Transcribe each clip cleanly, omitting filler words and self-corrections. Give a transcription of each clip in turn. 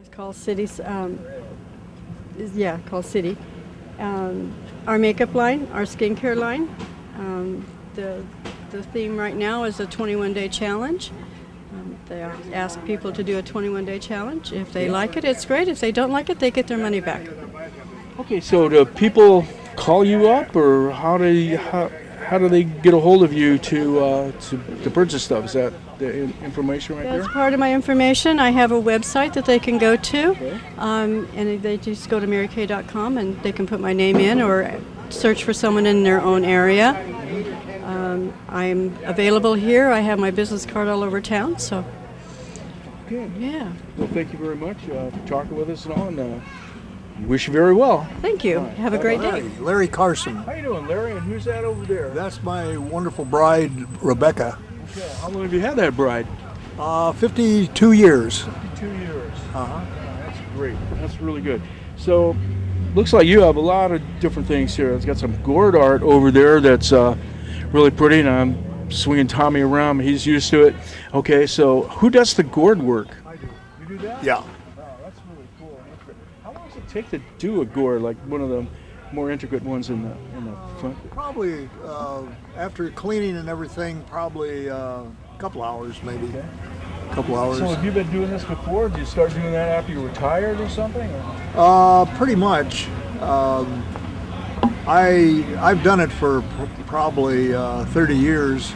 It's called City's. Called City. Our makeup line, our skincare line. The theme right now is a 21-day challenge. They ask people to do a 21-day challenge. If they like it, it's great. If they don't like it, they get their money back. Okay, so do people call you up, or how do they get a hold of you to purchase stuff? Is that the information right there? That's part of my information. I have a website that they can go to, and they just go to marykay.com and they can put my name in or search for someone in their own area. I'm available here. I have my business card all over town, so. Good. Yeah. Well, thank you very much for talking with us and all, and wish you very well. Thank you. Right. Have a great day. Larry Carson. How you doing, Larry? And who's that over there? That's my wonderful bride, Rebecca. Okay. How long have you had that bride? 52 years. 52 years. Uh-huh. That's great. That's really good. So, looks like you have a lot of different things here. It's got some gourd art over there that's really pretty, and I'm swinging Tommy around. He's used to it. Okay, so who does the gourd work? I do. You do that? Yeah. Wow, that's really cool. That's great. How long does it take to do a gourd, like one of the more intricate ones in the front? Probably after cleaning and everything, probably a couple hours maybe. Okay. A couple hours. So have you been doing this before? Did you start doing that after you retired or something? Or? Pretty much. I've done it for probably 30 years,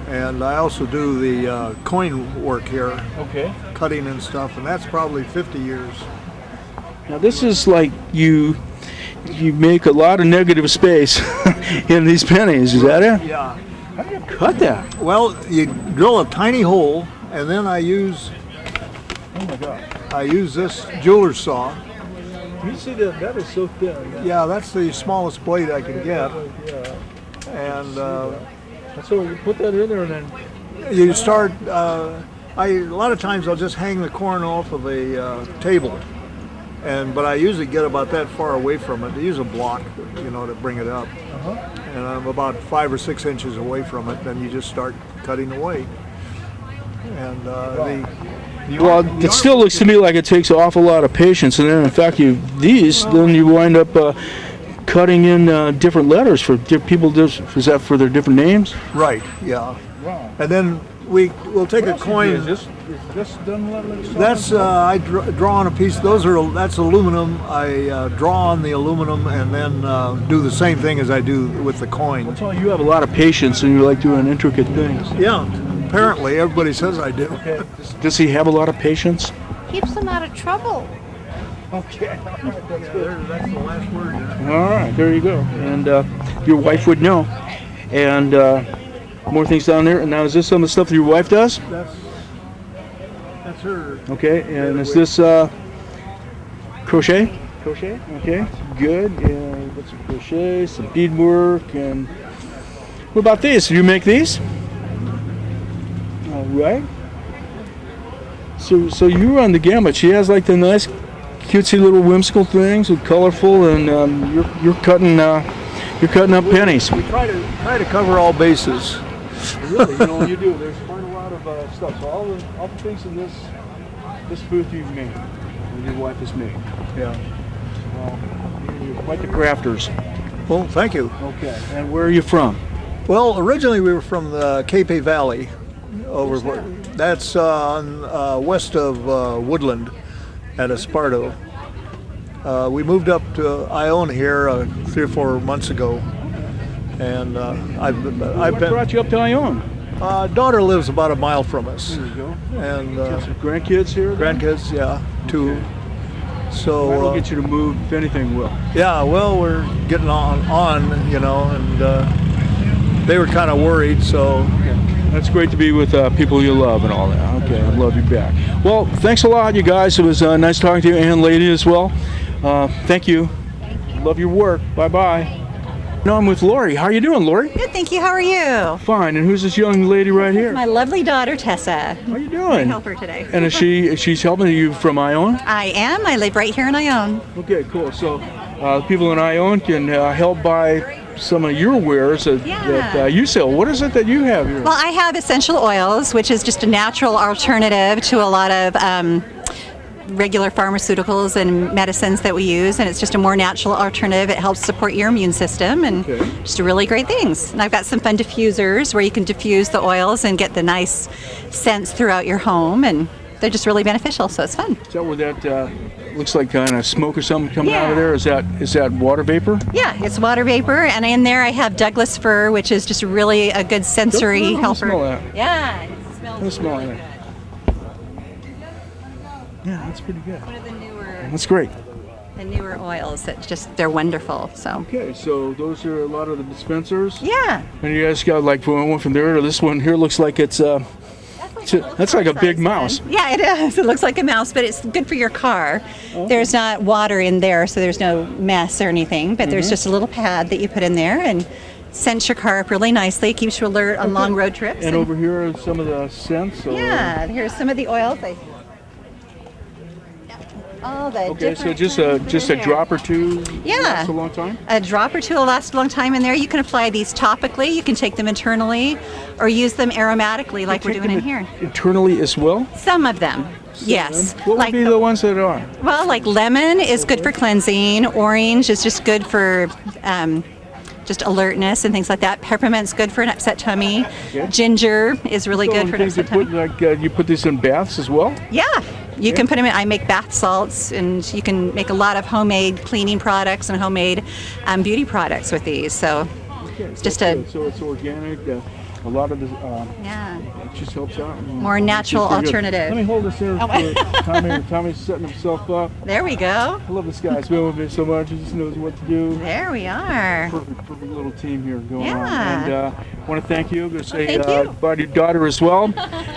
and I also do the coin work here. Okay. Cutting and stuff, and that's probably 50 years. Now this is like you make a lot of negative space in these pennies. Is that it? Yeah. How do you cut that? Well, you drill a tiny hole, and then I use this jeweler's saw. You see that is so thin. Yeah, that's the smallest blade I can get. Yeah. And So you put that in there, and then you start. A lot of times I'll just hang the corn off of a table, but I usually get about that far away from it. I use a block, to bring it up. And I'm about 5 or 6 inches away from it. Then you just start cutting away. And it still looks to me like it takes an awful lot of patience, and then in fact then you wind up cutting in different letters for people. Is that for their different names? Right. Yeah. Wow. And then we'll take a coin. Is this done like That's I draw on a piece. That's aluminum. I draw on the aluminum and then do the same thing as I do with the coin. Well, you have a lot of patience, and you like doing intricate things. Yeah. Apparently, everybody says I do. Okay. Does he have a lot of patience? Keeps them out of trouble. Okay. That's good. That's the last word. All right, there you go. And your wife would know. And more things down there. And now, is this some of the stuff that your wife does? That's her. Okay. And is this crochet? Crochet. Okay. Good. And got some crochet, some beadwork, and what about these? Do you make these? All right. So you run the gamut. She has like the nice, cutesy little whimsical things with colorful, and you're cutting up pennies. We try to cover all bases. Really, you do. There's quite a lot of stuff. So all the things in this booth you've made, and your wife has made. Yeah. You're quite the crafters. Well, thank you. Okay. And where are you from? Well, originally we were from the Capay Valley. That's on west of Woodland at Esparto. We moved up to Ione here 3 or 4 months ago, and I've been. Brought you up to Ione? Daughter lives about a mile from us. There you go. And some grandkids here? Grandkids, yeah, 2. So we'll get you to move if anything will. Yeah, well, we're getting on, and they were kind of worried, so. That's great to be with people you love and all that. Okay, I love you back. Well, thanks a lot, you guys. It was nice talking to you, and lady as well. Thank you. Love your work. Bye-bye. No, I'm with Lori. How are you doing, Lori? Good, thank you. How are you? Fine. And who's this young lady right here? My lovely daughter, Tessa. How are you doing? I help her today. And she's helping you from Ione? I am. I live right here in Ione. Okay, cool. So people in Ione can help buy some of your wares that you sell. What is it that you have here? Well, I have essential oils, which is just a natural alternative to a lot of regular pharmaceuticals and medicines that we use, and it's just a more natural alternative. It helps support your immune system, and just really great things. And I've got some fun diffusers where you can diffuse the oils and get the nice scents throughout your home, and they're just really beneficial, so it's fun. Is that where that looks like kind of smoke or something coming out of there? Is that water vapor? Yeah, it's water vapor, and in there I have Douglas fir, which is just really a good sensory helper. Smell that. Yeah, it smells Let's smell really it. Yeah, that's pretty good. one of the newer That's great. oils that just they're wonderful. So Okay, so those are a lot of the dispensers. yeah, And you guys got like one from there to this one here looks like it's that's like a big mouse. yeah, it is. It looks like a mouse, but it's good for your car. There's not water in there, so there's no mess or anything. But there's just a little pad that you put in there and scents your car up really nicely. Keeps you alert on long road trips. And over here are some of the scents. Yeah, here's some of the oils. All the Okay, so different just a drop or two. Yeah. Lasts a long time. A drop or two will last a long time in there. You can apply these topically. You can take them internally or use them aromatically like we're Take doing them in here. Internally as well. Some of them, yes. What would Like be the ones that are? well, like lemon is good for cleansing. Orange is just good for just alertness and things like that. Peppermint's good for an upset tummy. Okay. Ginger is really So good and for an things upset you tummy. put like you put this in baths as well. Yeah, you can put them in. I make bath salts, and you can make a lot of homemade cleaning products and homemade beauty products with these. So it's just so it's organic. A lot of the yeah, it just helps out. more natural It's pretty good. alternative. Let me hold this here for Tommy. Tommy's setting himself up. There we go. I love this guy. He's been with me so much. He just knows what to do. There we are. Perfect little team here going on. Yeah. And I want to thank you. I'm going to say thank you. about your daughter as well.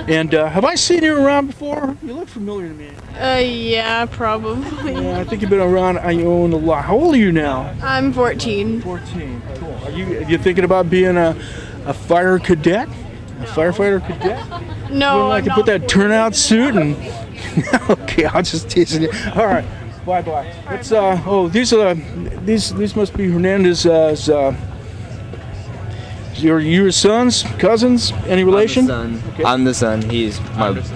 And have I seen you around before? You look familiar to me. Yeah, probably. Yeah, I think you've been around Ione a lot. How old are you now? I'm 14. 14. Cool. Are you thinking about being a fire cadet? A firefighter cadet? No, Would like I'm to not put that 14. turnout suit and okay, I'll just tease you. All right, bye. Let's these must be Hernandez's your sons, cousins, any relation? I'm the son. Okay. I'm the son. He's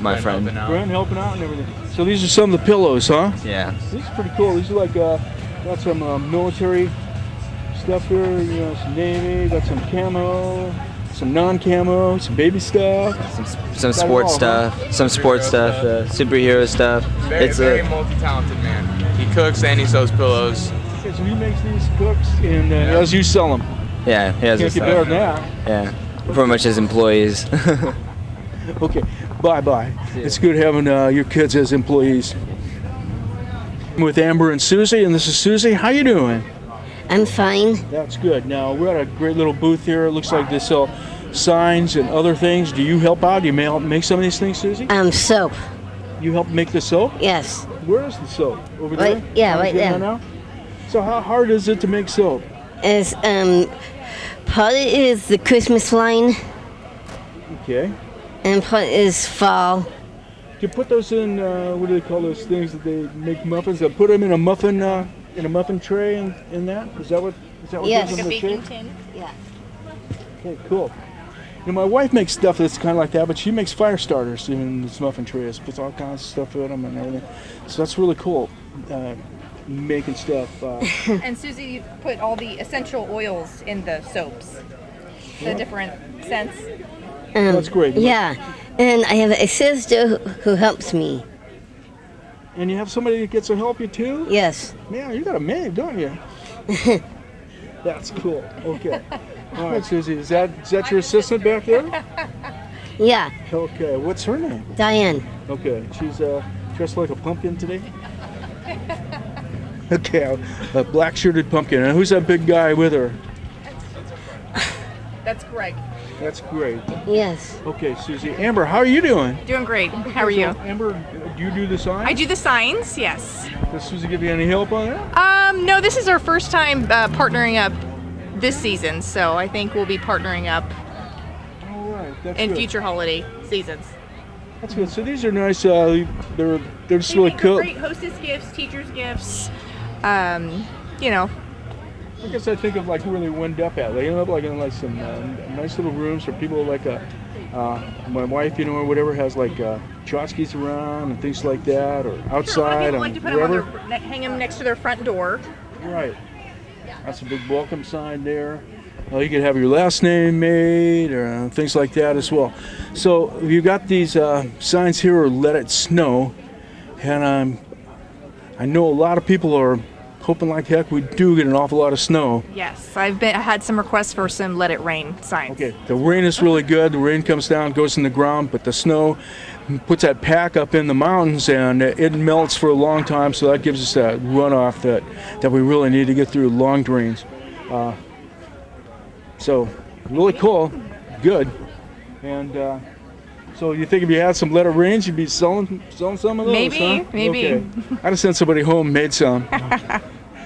my friend. Friend helping out and everything. So these are some of the pillows, huh? Yeah. These are pretty cool. These are like got some military stuff here. You know, some navy. Got some camo, some non-camo, some baby stuff. Some sports stuff. Some sports stuff. Superhero stuff. It's Very a multi-talented man. He cooks and he sews pillows. Okay, so he makes these, cooks, and as you sell them. yeah. He has Can't his get better stuff. than that. Yeah. Pretty much his employees. Okay, bye. It's good having your kids as employees. I'm with Amber and Susie, and this is Susie. How you doing? I'm fine. That's good. Now we're at a great little booth here. It looks like they sell signs and other things. Do you help out? Do you help make some of these things, Susie? Soap. You help make the soap? Yes. Where is the soap? Over there? Right- yeah, right there. Now? So how hard is it to make soap? As part is the Christmas line, Okay. and part is fall. Do you put those in? What do they call those things that they make muffins? They put them in a muffin tray, in that. Is that what Yes. goes in the shape? Yeah. Okay, cool. You know, my wife makes stuff that's kind of like that, but she makes fire starters in this muffin trays. Puts all kinds of stuff in them and everything. So that's really cool. Making stuff. And Susie, you put all the essential oils in the soaps, the different scents. That's great. Yeah, and I have a sister who helps me. And you have somebody that gets to help you too? Yes. Man, you got a maid, don't you? That's cool. Okay. All right, Susie, is that your assistant back there? Yeah, Okay. What's her name? Diane. Okay. She's dressed like a pumpkin today. Okay, a black shirted pumpkin. And who's that big guy with her? That's Greg. That's great. Yes. Okay, Susie. Amber, how are you doing? Doing great. How are you? So, Amber, do you do the sign? I do the signs, yes. Does Susie give you any help on that? No, this is our first time partnering up this season, so I think we'll be partnering up All right, that's in good. future holiday seasons. That's good. So these are nice. They're just really cool. Great hostess gifts, teachers gifts. You know, I guess I think of like who they wind up at. They end up like in like some nice little rooms for people like my wife, you know, or whatever has like tchotchkes around and things like that, or Sure, a lot of outside people on like to put wherever. them on hang them next to their front door. Right. That's a big welcome sign there. You could have your last name made or things like that as well. So you got these signs here, or let it snow, and I know a lot of people are hoping like heck we do get an awful lot of snow. Yes, I had some requests for some "Let It Rain" signs. Okay, the rain is really good. The rain comes down, goes in the ground, but the snow puts that pack up in the mountains, and it melts for a long time. So that gives us that runoff that we really need to get through long drains. So really cool, good, and so you think if you had some Let It Rain, you'd be selling some of those? Maybe, huh? maybe. Okay. I'd have sent somebody home, made some.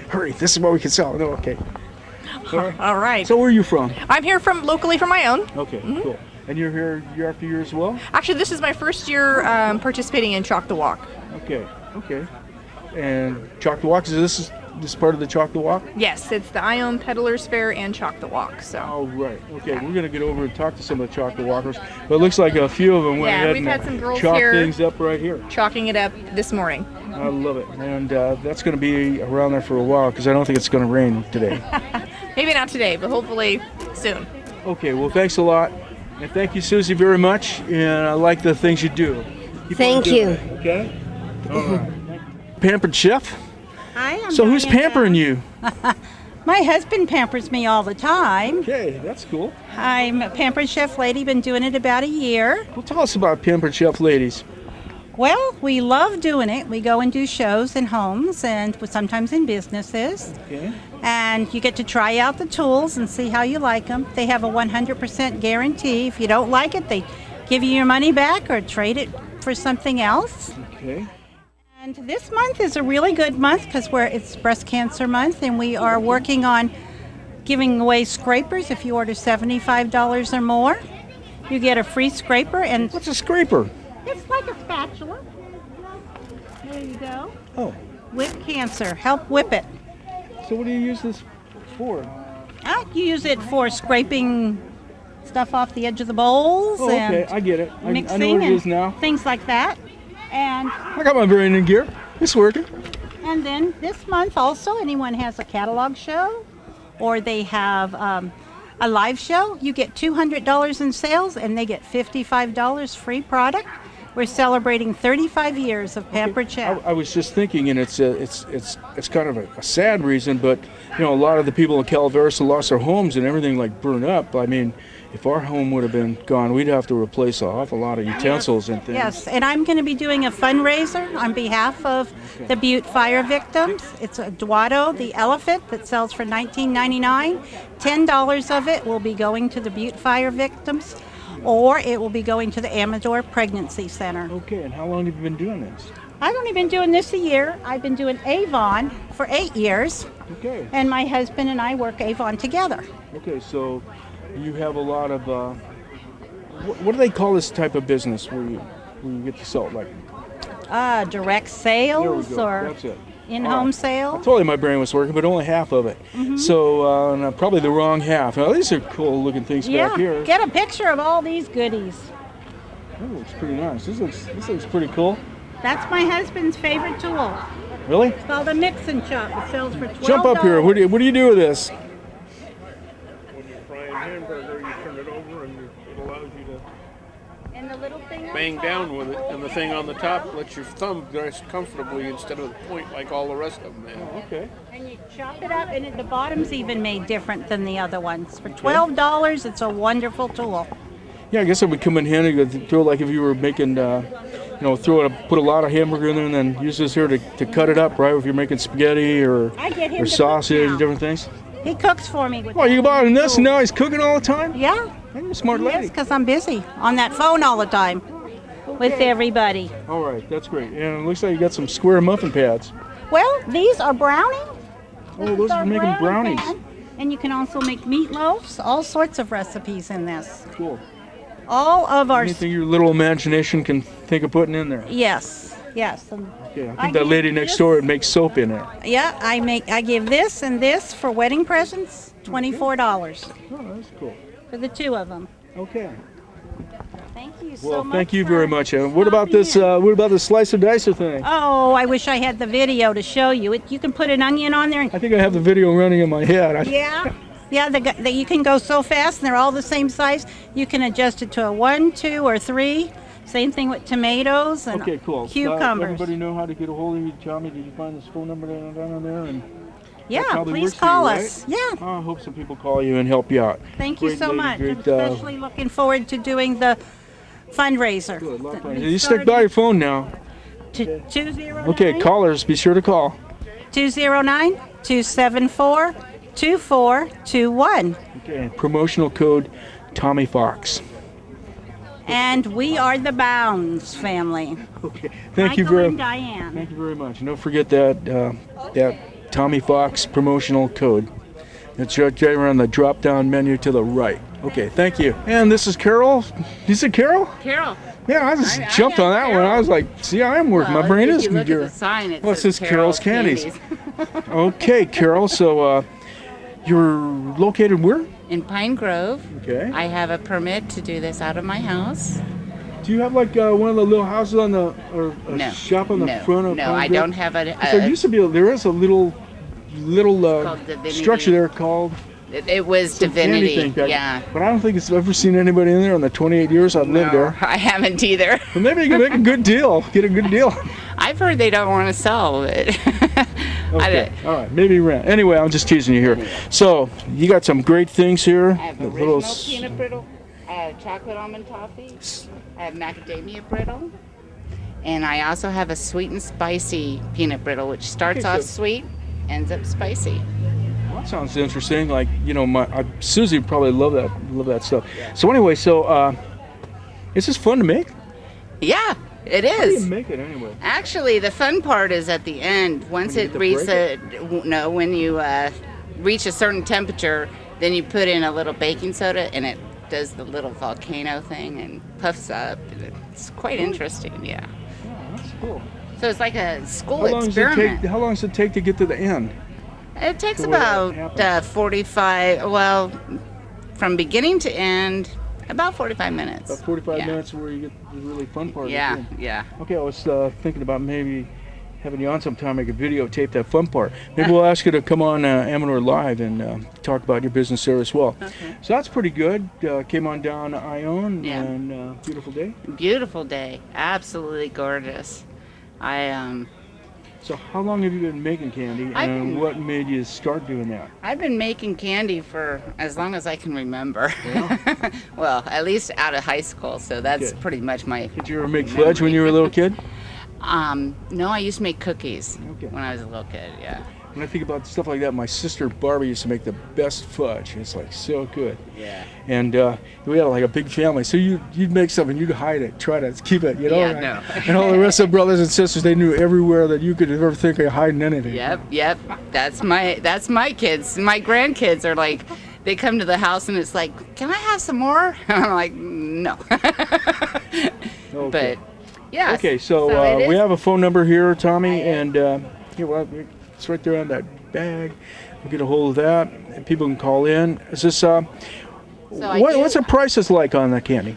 Hurry, this is what we can sell. No, okay. All right. So where are you from? I'm here locally from Ione. Okay, cool. And you're here year after year as well? Actually, this is my first year participating in Chalk the Walk. Okay. And Chalk the Walk, is this part of the Chalk the Walk? Yes, it's the Ione Peddlers Fair and Chalk the Walk. So. Oh, right. Okay, we're going to get over and talk to some of the Chalk the Walkers. But it looks like a few of them went ahead we've had some girls chalked here things up right here. Chalking it up this morning. I love it. And that's going to be around there for a while because I don't think it's going to rain today. Maybe not today, but hopefully soon. Okay, well, thanks a lot. And thank you, Susie, very much. And I like the things you do. Keep Thank on doing you. it, okay? All right. Pampered Chef? Hi, I'm So who's Diane pampering you? My husband pampers me all the time. Okay, that's cool. I'm a Pampered Chef Lady, been doing it about a year. Well, tell us about Pampered Chef Ladies. Well, we love doing it. We go and do shows in homes and sometimes in businesses. Okay. And you get to try out the tools and see how you like them. They have a 100% guarantee. If you don't like it, they give you your money back or trade it for something else. Okay. And this month is a really good month because it's Breast Cancer Month, and we are working on giving away scrapers. If you order $75 or more, you get a free scraper. And what's a scraper? It's like a spatula. There you go. Oh. Whip cancer. Help whip it. So what do you use this for? You use it for scraping stuff off the edge of the bowls. Oh, okay. And I get it. I mixing know what it and is now. things like that. And I got my burning gear. It's working. And then this month also, anyone has a catalog show or they have a live show, you get $200 in sales and they get $55 free product. We're celebrating 35 years of Pampered Chef. I was just thinking, and it's kind of a sad reason, but a lot of the people in Calaveras who lost their homes and everything burned up. I mean, if our home would have been gone, we'd have to replace a lot of utensils and things. Yes, and I'm going to be doing a fundraiser on behalf of the Butte fire victims. It's a Duato, the elephant, that sells for $19.99. $10 of it will be going to the Butte fire victims, or it will be going to the Amador Pregnancy Center. Okay, and how long have you been doing this? I've only been doing this a year. I've been doing Avon for 8 years. Okay. And my husband and I work Avon together. Okay, so you have a lot of, what do they call this type of business where you get to sell, Direct sales There we go. or That's it. in-home I sales. told you my brain was working, but only half of it. Mm-hmm. So probably the wrong half. Now these are cool looking things back here. Get a picture of all these goodies. That looks pretty nice. This looks pretty cool. That's my husband's favorite tool. Really? It's called a mix and chop. It sells for $12. Jump up here. What do you do with this? When you're frying hamburger, you turn it over and it allows you to And the little thing on bang top. down with it, and the thing on the top lets your thumb rest comfortably instead of the point like all the rest of them have. Okay. And you chop it up, and the bottom's even made different than the other ones. For $12, it's a wonderful tool. Yeah, I guess it would come in handy to throw, if you were making, put a lot of hamburger in there and then use this here to cut it up, right? If you're making spaghetti or I get him to sausage, cook now. different things. He cooks for me. With Well, you bought him this, and tools. now he's cooking all the time? Yeah. You're a smart Yes, lady. because I'm busy on that phone all the time with everybody. All right, that's great. And it looks like you got some square muffin pads. Well, these are brownie. Oh, those are making brownies. pan. And you can also make meatloaves, all sorts of recipes in this. Cool. All of our... Anything your little imagination can think of putting in there. Yes. And Okay, I think that lady next door makes soap in there. yeah, I give this and this for wedding presents, $24 Oh, that's cool. for the two of them. Okay. Thank you so Well, much. thank you for very much. What about stopping this? in. What about the slicer dicer thing? Oh, I wish I had the video to show you. You can put an onion on there. I think I have the video running in my head. Yeah. Yeah, you can go so fast, and they're all the same size. You can adjust it to a 1, 2, or 3. Same thing with tomatoes and Okay, cool. cucumbers. Everybody know how to get a hold of you, Tommy? Did you find this phone number down on there? And Yeah, that probably please works for call you, right? us. Yeah. Oh, I hope some people call you and help you out. Thank you Great so lady, much. great, I'm especially looking forward to doing the fundraiser. Good, a lot of fun. We You stick by your phone now. 209 Okay, callers, be sure to call. 209-274-2421. Okay, promotional code Tommy Fox. And we are the Bounds family. Okay, thank you Michael very and Diane. Thank you very much. And don't forget that that Tommy Fox promotional code. It's right around the drop-down menu to the right. Okay, thank you. And this is Carol. Is it Carol? Carol. Yeah, I just jumped on that one. I was like, see, I am working. My brain is. If you look at the sign, it What's says this? Carol's Candies. Candies. Okay, Carol. So you're located where? In Pine Grove. Okay. I have a permit to do this out of my house. Do you have like one of the little houses on the or a No, shop on the no, front of? no, Pine I Grove? don't have a. There used to be. There is a little called Divinity. structure there called. It was some candy Divinity. thing back- Yeah. But I don't think it's ever seen anybody in there in the 28 years I've lived there. I haven't either. Well, maybe you can make a good deal. Get a good deal. I've heard they don't want to sell it. Okay. All right. Maybe rent. Anyway, I'm just teasing you here. So you got some great things here. I have The original little peanut brittle. I have chocolate almond toffee. I have macadamia brittle. And I also have a sweet and spicy peanut brittle, which starts Okay, off so- sweet, ends up spicy. Well, that sounds interesting. Like Susie would probably love that stuff. So anyway, is this fun to make? Yeah, it How do you is. make it anyway? Actually, the fun part is at the end. Once When you it get to reaches break when you reach a certain temperature, then you put in a little baking soda, and it does the little volcano thing and puffs up. It's quite interesting. Yeah. Oh, that's cool. So it's like a school How long experiment. how long does it take to get to the end? It takes The way that about 45. Well, from beginning to end, about 45 minutes. About 45 Yeah. minutes where you get the really fun part. Yeah, at the end. yeah. Okay, I was thinking about maybe having you on sometime. I could videotape that fun part. Maybe we'll ask you to come on Amador Live and talk about your business there as well. Okay. So that's pretty good. Came on down to Ione Yeah. and beautiful day. Beautiful day. Absolutely gorgeous. So how long have you been making candy, I've and been- what made you start doing that? I've been making candy for as long as I can remember. Well, at least out of high school, so that's Okay. pretty much my. Did you ever make fudge when you were a little kid? No, I used to make cookies Okay. when I was a little kid. Yeah. When I think about stuff like that, my sister Barbie used to make the best fudge. It's like so good. Yeah. And we had like a big family, so you'd make something, you'd hide it, try to keep it, Yeah, and, no. and all the rest of the brothers and sisters, they knew everywhere that you could ever think of hiding anything. Yep. That's my kids. My grandkids are like, they come to the house and it's like, can I have some more? And I'm like, no. Okay. But yeah. Okay, so it we is- have a phone number here, Tommy, and here, well, it's right there on that bag. We'll get a hold of that, and people can call in. Is this what's the prices like on that candy?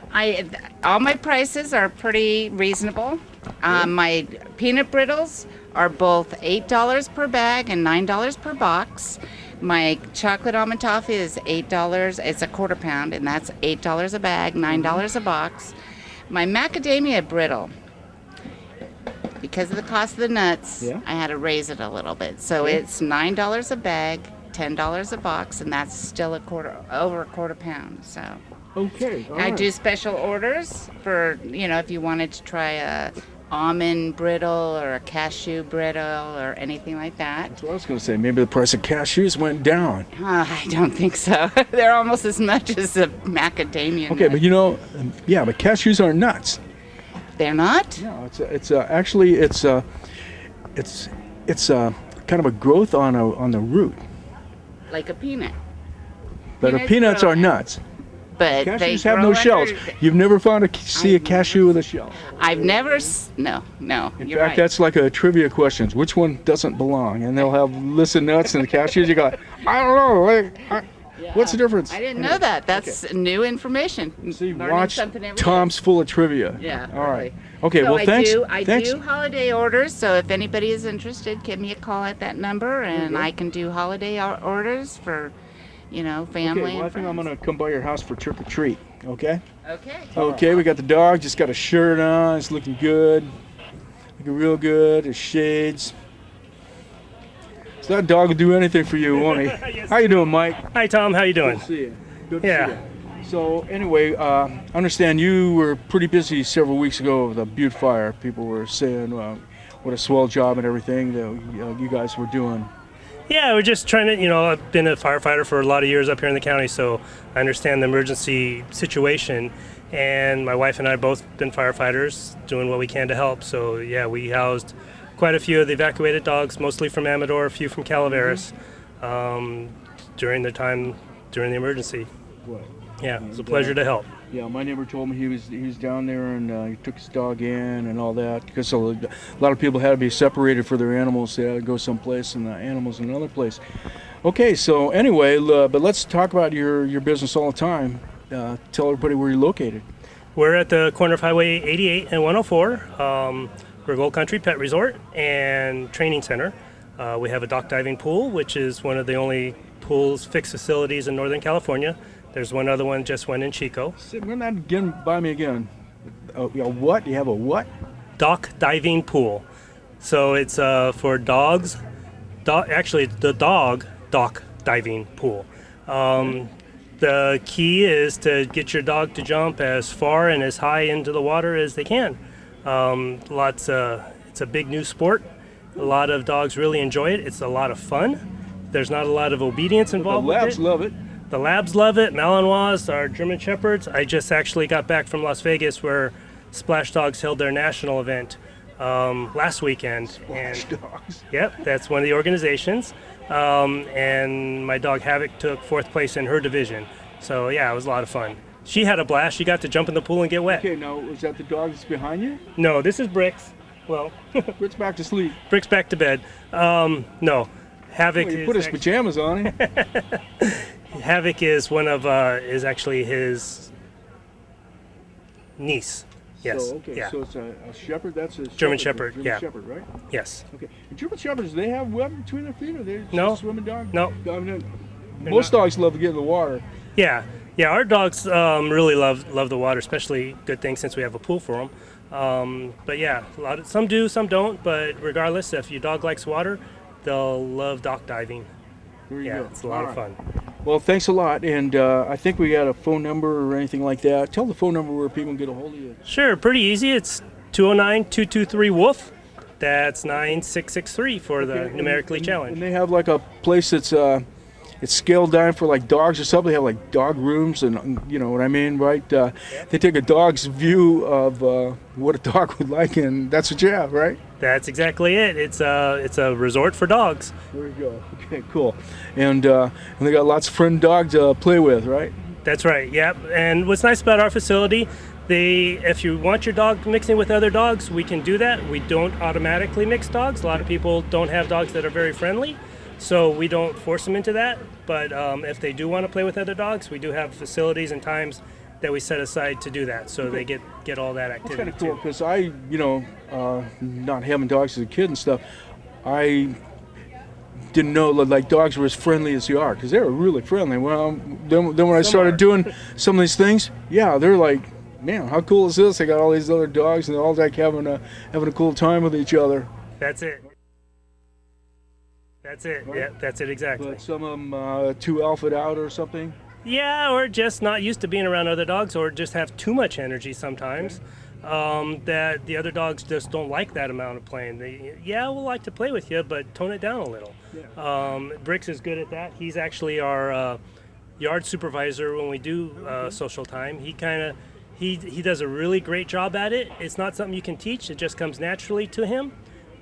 All my prices are pretty reasonable. My peanut brittles are both $8 per bag and $9 per box. My chocolate almond toffee is $8. It's a quarter pound, and that's $8 a bag, $9 a box. My macadamia brittle, because of the cost of the nuts, Yeah. I had to raise it a little bit. So Okay. it's $9 a bag, $10 a box, and that's still over a quarter pound. So. Okay, all I right. do special orders for, if you wanted to try a almond brittle or a cashew brittle or anything like that. That's what I was going to say. Maybe the price of cashews went down. I don't think so. They're almost as much as the macadamia Okay, nut. but but cashews aren't nuts. They're not? No, actually it's kind of a growth on the root. Like a peanut. But Peanuts peanuts grow- are nuts. But they Cashews have grow no shells. under- You've never see a cashew with a shell. I've never. No. In You're fact, right. that's like a trivia question. Which one doesn't belong? And they'll have listen nuts and cashews. You go, I don't know. What's the difference? I didn't know that. That's new information. See, Learning watch something every day. Tom's full of trivia. Yeah. All right. really. Okay. So Well, thanks. I Thanks. do holiday orders. So if anybody is interested, give me a call at that number, and I can do holiday orders for, family Okay. Well, I and think I'm friends. gonna come by your house for trick or treat. Okay. Okay. Okay. We got the dog. Just got a shirt on. It's looking good. Looking real good. His shades. So that dog will do anything for you, won't he? Yes. How you doing, Mike? Hi, Tom. How you doing? Good to see you. Good to Yeah. see you. So anyway, I understand you were pretty busy several weeks ago with the Butte Fire. People were saying what a swell job and everything that you guys were doing. Yeah, we're just trying to, I've been a firefighter for a lot of years up here in the county, so I understand the emergency situation. And my wife and I both been firefighters, doing what we can to help. So yeah, we housed quite a few of the evacuated dogs, mostly from Amador, a few from Calaveras, during the emergency. Right. Yeah, it was a pleasure to help. Yeah, my neighbor told me he was down there and he took his dog in and all that because a lot of people had to be separated for their animals. They had to go someplace and the animals in another place. Okay, so anyway, but let's talk about your business all the time. Tell everybody where you're located. We're at the corner of Highway 88 and 104. We're Gold Country Pet Resort and Training Center. We have a dock diving pool, which is one of the only pools, fixed facilities in Northern California. There's one other one just went in Chico. Run that again by me again. A what? You have a what? Dock diving pool. So it's for dogs. Actually, the dog dock diving pool. The key is to get your dog to jump as far and as high into the water as they can. It's a big new sport. A lot of dogs really enjoy it. It's a lot of fun. There's not a lot of obedience involved with it. The labs love it. The labs love it. Malinois, our German Shepherds. I just actually got back from Las Vegas where Splash Dogs held their national event last weekend. Splash Dogs. Yep, that's one of the organizations. And my dog Havoc took 4th place in her division. So yeah, it was a lot of fun. She had a blast. She got to jump in the pool and get wet. Okay, now is that the dog that's behind you? No, this is Bricks. Well, Bricks back to sleep. Bricks back to bed. No, Havoc. Well, he put his pajamas on. Havoc is is actually his niece. Yes. So, okay, yeah. so it's a shepherd. That's a German Shepherd. German Yeah. Shepherd, right? Yes. Okay. And German Shepherds, do they have web between their feet, or are they just No. a swimming dog? No. I mean, most dogs love to get in the water. Yeah. Our dogs really love the water, especially good thing since we have a pool for them. But yeah, some do, some don't. But regardless, if your dog likes water, they'll love dock diving. There you yeah, go. it's a lot of fun. Well, thanks a lot, and I think we got a phone number or anything like that. Tell the phone number where people can get a hold of you. Sure, pretty easy. It's 209-223-WOOF. That's 9663 for the numerically challenged. And they have like a place that's it's scaled down for like dogs or something. They have like dog rooms, and you know what I mean, right? They take a dog's view of what a dog would like, and that's what you have, right? That's exactly it. It's a resort for dogs. There you go. Okay, cool. And they got lots of friend dogs to play with, right? That's right. Yep. And what's nice about our facility, if you want your dog mixing with other dogs, we can do that. We don't automatically mix dogs. A lot of people don't have dogs that are very friendly, so we don't force them into that. But if they do want to play with other dogs, we do have facilities and times that we set aside to do that, so they get all that activity. That's kind of cool because I, not having dogs as a kid and stuff, I didn't know that like dogs were as friendly as they are, because they were really friendly. Well, then when I started doing some of these things, yeah, they're like, man, how cool is this? I got all these other dogs and they're all like having a cool time with each other. That's it. That's it. Right? Yeah, that's it exactly. But some of them too alphaed out or something. Yeah, or just not used to being around other dogs, or just have too much energy sometimes. That the other dogs just don't like that amount of playing. We'll like to play with you, but tone it down a little. Yeah. Bricks is good at that. He's actually our yard supervisor when we do social time. He does a really great job at it. It's not something you can teach. It just comes naturally to him.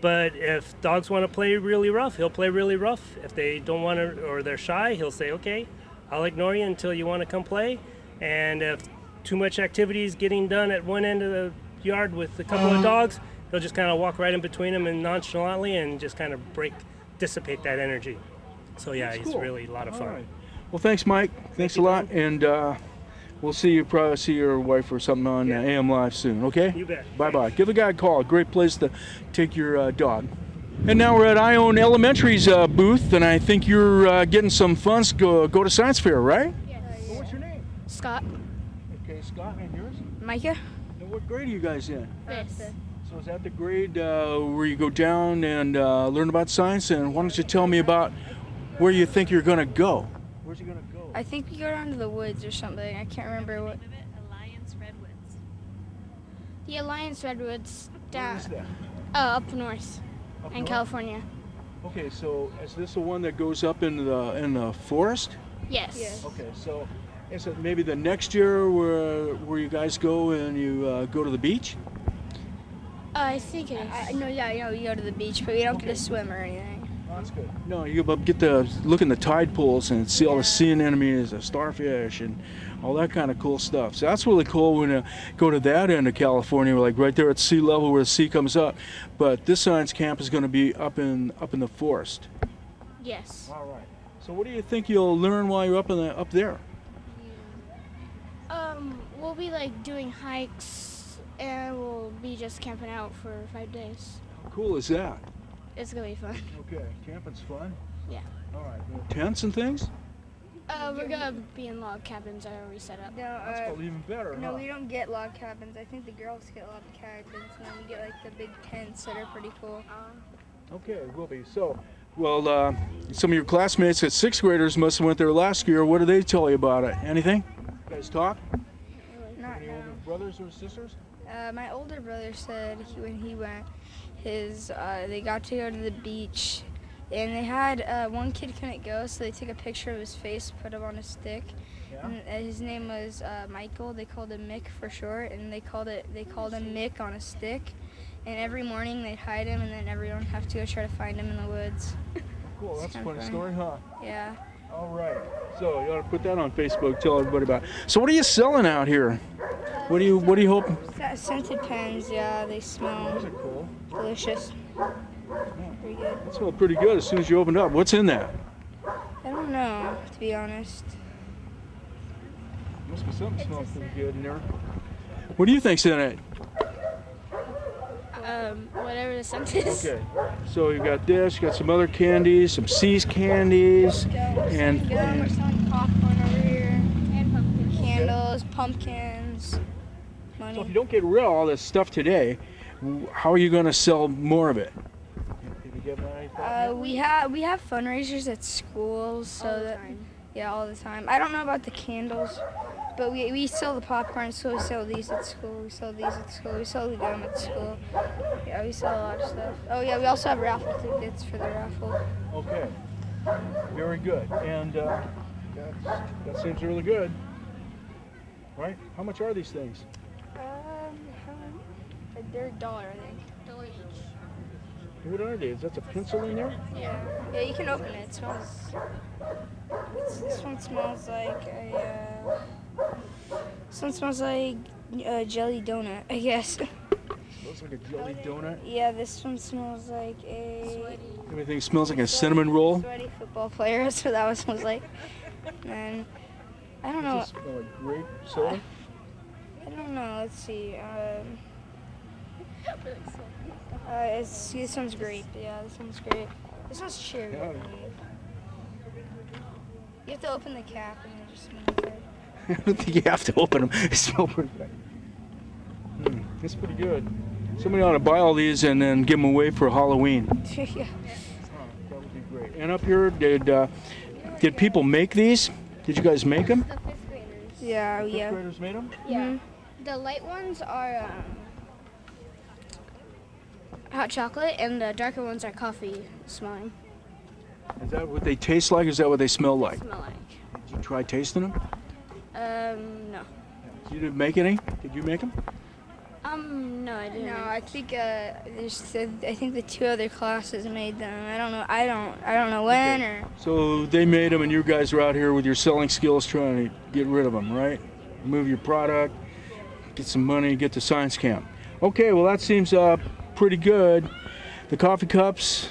But if dogs want to play really rough, he'll play really rough. If they don't want to, or they're shy, he'll say, okay, I'll ignore you until you want to come play. And if too much activity is getting done at one end of the yard with a couple of dogs, he'll just kind of walk right in between them and nonchalantly and just kind of dissipate that energy. So yeah, That's he's cool. really a lot of fun. All right. Well, thanks, Mike. Thanks a lot, and we'll probably see your wife or something on AM Live soon. Okay? You bet. Bye bye. Give the guy a call. Great place to take your dog. And now we're at Ione Elementary's booth, and I think you're getting some funds to go to Science Fair, right? Yes. So what's your name? Scott. Okay, Scott, and yours? Micah. And what grade are you guys in? Fifth. So is that the grade where you go down and learn about science? And why don't you tell me about where you think you're going to go? Where's he going to go? I think we go down to the woods or something. I can't remember what. Alliance Redwoods. The Alliance Redwoods Where is that? up north Up in north? California. Okay, so is this the one that goes up in the forest? Yes. Okay, so is it maybe the next year where you guys go and you go to the beach? I think it is. No, yeah, we go to the beach, but we don't get to swim or anything. Oh, that's good. No, you get to look in the tide pools and see all the sea anemones, the starfish, and all that kind of cool stuff. So that's really cool when you go to that end of California, like right there at sea level where the sea comes up. But this science camp is going to be up in the forest. Yes. All right. So what do you think you'll learn while you're up there? We'll be like doing hikes, and we'll be just camping out for 5 days. How cool is that? It's gonna be fun. Okay, camping's fun. Yeah. All right. Tents and things? We're gonna be in log cabins I already set up. That's probably even better. No, huh? we don't get log cabins. I think the girls get log cabins, and then we get like the big tents that are pretty cool. Okay, it will be. So, well, some of your classmates at 6th graders must have went there last year. What did they tell you about it? Anything? You guys talk? Not Any now. older brothers or sisters? My older brother said when he went, they got to go to the beach, and they had one kid couldn't go, so they took a picture of his face, put him on a stick. Yeah. And his name was Michael. They called him Mick for short, and they called him Mick on a stick. And every morning they'd hide him, and then everyone would have to go try to find him in the woods. Cool. That's a kinda funny funny. story, huh? Yeah. All right. So you ought to put that on Facebook. Tell everybody about it. So what are you selling out here? What do you hope? Scented pens, yeah, they smell Those are cool. delicious. Pretty good. That smelled pretty good as soon as you opened up. What's in that? I don't know, to be honest. Must be something smells pretty good in there. What do you think's in it? Whatever the scent is. Okay. So you got this. You got some other candies, some C's candies, and We're selling popcorn over here. And pumpkins. Candles, pumpkins, money. so if you don't get rid of all this stuff today, how are you going to sell more of it? Did you get any thought? We have fundraisers at schools, so all the time. I don't know about the candles, but we sell the popcorn, so we sell these at school. We sell these at school. We sell the gum at school. Yeah, we sell a lot of stuff. Oh yeah, we also have raffle tickets for the raffle. Okay. Very good. And that seems really good. Right? How much are these things? They're $1, I think. $1 each. What are they? Is that a pencil in there? Yeah. Yeah, you can open it. It smells. This one smells like a. This one smells like a jelly donut, I guess. Smells like a jelly donut. Yeah, this one smells like a. Everything smells like a cinnamon roll. Sweaty football player. That's what that one smells like. And I don't know. Does this smell like grape soda? I don't know. Let's see. This one's grape. Yeah, this one's grape. This one's cherry. I believe. You have to open the cap and it just smells good. I don't think you have to open them. They smell pretty good. It's pretty good. Somebody ought to buy all these and then give them away for Halloween. Yeah. That would be great. And up here, did people make these? Did you guys make them? The 5th graders. Yeah, Fifth graders made them? Yeah. The light ones are hot chocolate, and the darker ones are coffee smelling. Is that what they taste like? Is that what they smell like? Smell like. Did you try tasting them? No. You didn't make any? Did you make them? No, I didn't. No, I think I think the 2 other classes made them. I don't know. I don't know when or. So they made them, and you guys are out here with your selling skills trying to get rid of them, right? Move your product, get some money, get to science camp. Okay, well that seems pretty good. The coffee cups,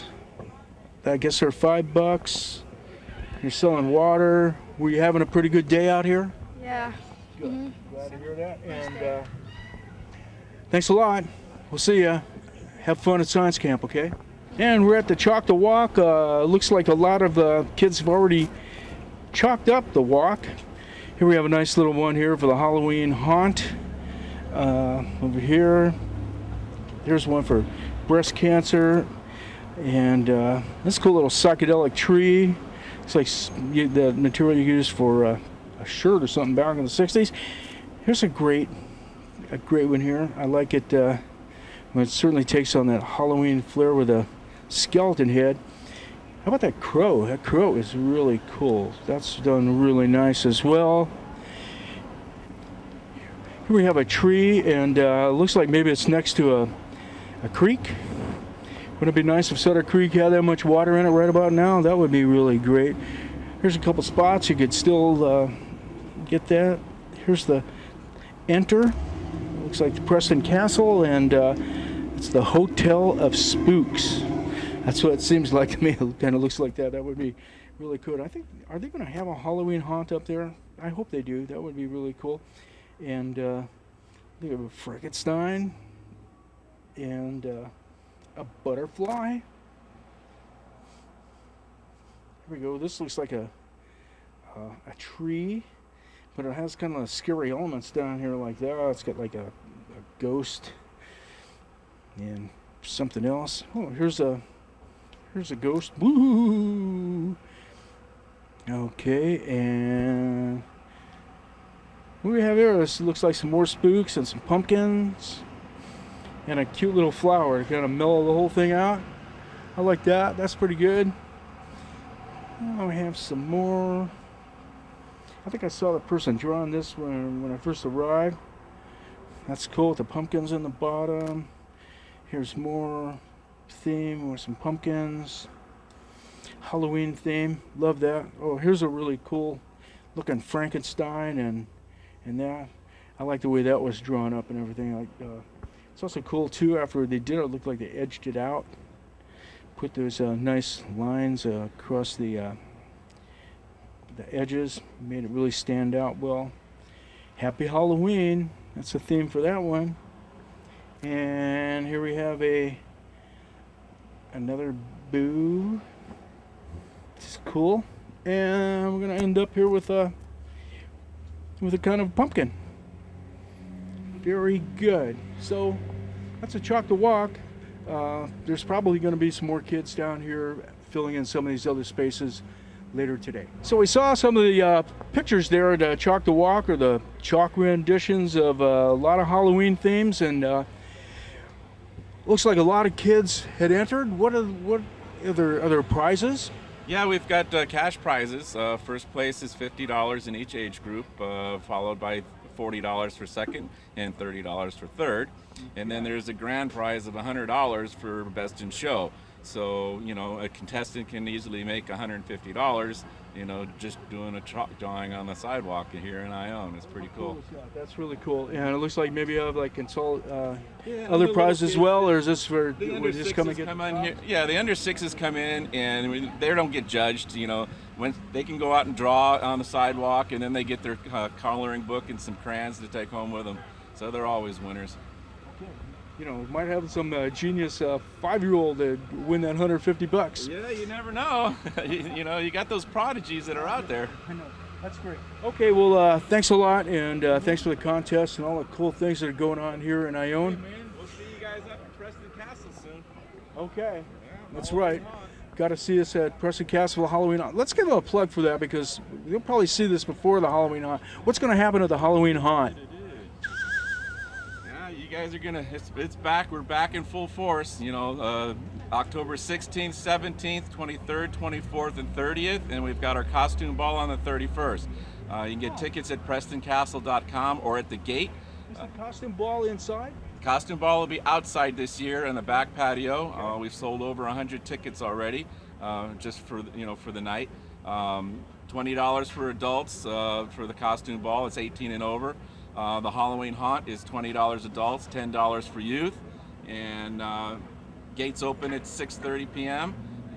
I guess they're $5. You're selling water. Were you having a pretty good day out here? Yeah. Good. Glad to hear that. And thanks a lot. We'll see you. Have fun at science camp, okay? And we're at the Chalk the Walk. Looks like a lot of kids have already chalked up the walk. Here we have a nice little one here for the Halloween haunt. Over here, here's one for breast cancer. And this cool little psychedelic tree. It's like the material you use for a shirt or something back in the 60s. Here's a great one here. I like it. It certainly takes on that Halloween flair with a skeleton head. How about that crow? That crow is really cool. That's done really nice as well. Here we have a tree, and looks like maybe it's next to a creek. Wouldn't it be nice if Sutter Creek had that much water in it right about now? That would be really great. Here's a couple spots you could still get that. Here's the enter. Looks like the Preston Castle, and it's the Hotel of Spooks. That's what it seems like to me. It kind of looks like that. That would be really cool. I think, are they going to have a Halloween haunt up there? I hope they do. That would be really cool. And they have a Frankenstein and a butterfly. Here we go. This looks like a tree, but it has kind of scary elements down here like that. It's got like a ghost and something else. Oh, here's a ghost. Woo! Okay, and what do we have here? This looks like some more spooks and some pumpkins and a cute little flower to kind of mellow the whole thing out. I like that. That's pretty good. Oh, we have some more. I think I saw the person drawing this when I first arrived. That's cool with the pumpkins in the bottom. Here's more theme with some pumpkins. Halloween theme. Love that. Oh, here's a really cool looking Frankenstein and that. I like the way that was drawn up and everything. It's also cool too. After they did it, looked like they edged it out. Put those nice lines across the edges. Made it really stand out well. Happy Halloween. That's the theme for that one. And here we have another boo. This is cool. And we're gonna end up here with a kind of pumpkin. Very good. So that's a Chalk the Walk. There's probably going to be some more kids down here filling in some of these other spaces later today. So we saw some of the pictures there at Chalk the Walk, or the chalk renditions of a lot of Halloween themes, and looks like a lot of kids had entered. What are there prizes? Yeah, we've got cash prizes. First place is $50 in each age group, followed by $40 for second and $30 for third. And then there's a grand prize of $100 for best in show. So, a contestant can easily make $150, just doing a chalk drawing on the sidewalk here in Ione. It's pretty cool. That's really cool. And it looks like maybe you have like other prizes as well, or is this for the under sixes come in here? Yeah, the under sixes come in and they don't get judged. When they can go out and draw on the sidewalk, and then they get their coloring book and some crayons to take home with them. So they're always winners. Might have some genius 5-year-old that win that $150. Yeah, you never know. you got those prodigies that are out there. I know. That's great. Okay, well, thanks a lot, and thanks for the contest and all the cool things that are going on here in Ione. Hey, man, we'll see you guys up at Preston Castle soon. Okay, that's right. Got to see us at Preston Castle Halloween Haunt. Let's give a plug for that, because you'll probably see this before the Halloween Haunt. What's going to happen at the Halloween Haunt? You guys are gonna, it's back, we're back in full force, October 16th, 17th, 23rd, 24th, and 30th, and we've got our costume ball on the 31st. You can get tickets at PrestonCastle.com or at the gate. Is the costume ball inside? Costume ball will be outside this year in the back patio. We've sold over 100 tickets already, just for the night. $20 for adults for the costume ball. It's 18 and over. The Halloween Haunt is $20 adults, $10 for youth, and gates open at 6:30 p.m.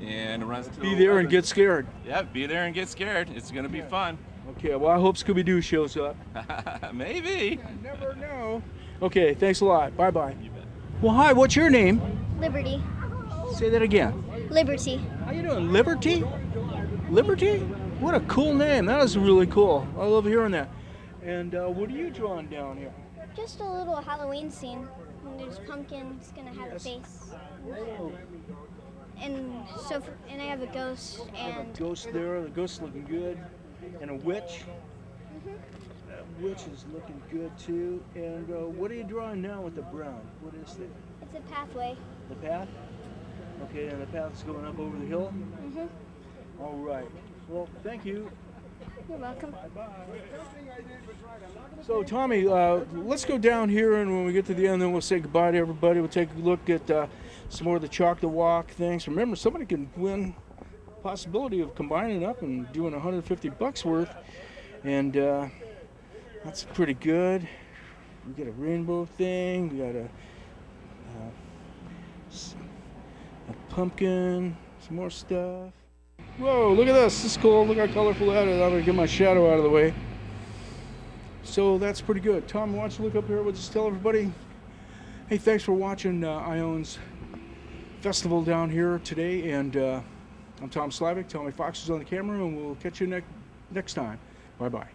and it runs to Be there and get scared. Yeah, be there and get scared. It's going to be fun. Okay, well, I hope Scooby-Doo shows up. Maybe. You never know. Okay, thanks a lot. Bye-bye. Well, hi, what's your name? Liberty. Say that again. Liberty. How you doing? Liberty? Liberty? What a cool name. That is really cool. I love hearing that. And what are you drawing down here? Just a little Halloween scene. And there's pumpkin. It's gonna have a face. And and I have a ghost I have a ghost there. The ghost's looking good. And a witch. That witch is looking good too. And what are you drawing now with the brown? What is it? It's a pathway. The path? Okay, and the path's going up over the hill? Mhm. All right. Well, thank you. You're welcome. So, Tommy, let's go down here, and when we get to the end, then we'll say goodbye to everybody. We'll take a look at some more of the chocolate walk things. Remember, somebody can win the possibility of combining up and doing $150 worth, and that's pretty good. We got a rainbow thing. We got a pumpkin, some more stuff. Whoa, look at this. This is cool. Look how colorful that is. I'm going to get my shadow out of the way. So that's pretty good. Tom, why don't you look up here? We'll just tell everybody, hey, thanks for watching Ione's festival down here today. And I'm Tom Slivick. Tommy Fox is on the camera, and we'll catch you next time. Bye-bye.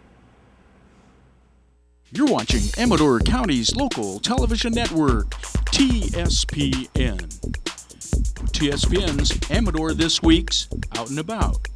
You're watching Amador County's local television network, TSPN. TSPN's Amador This Week's Out and About.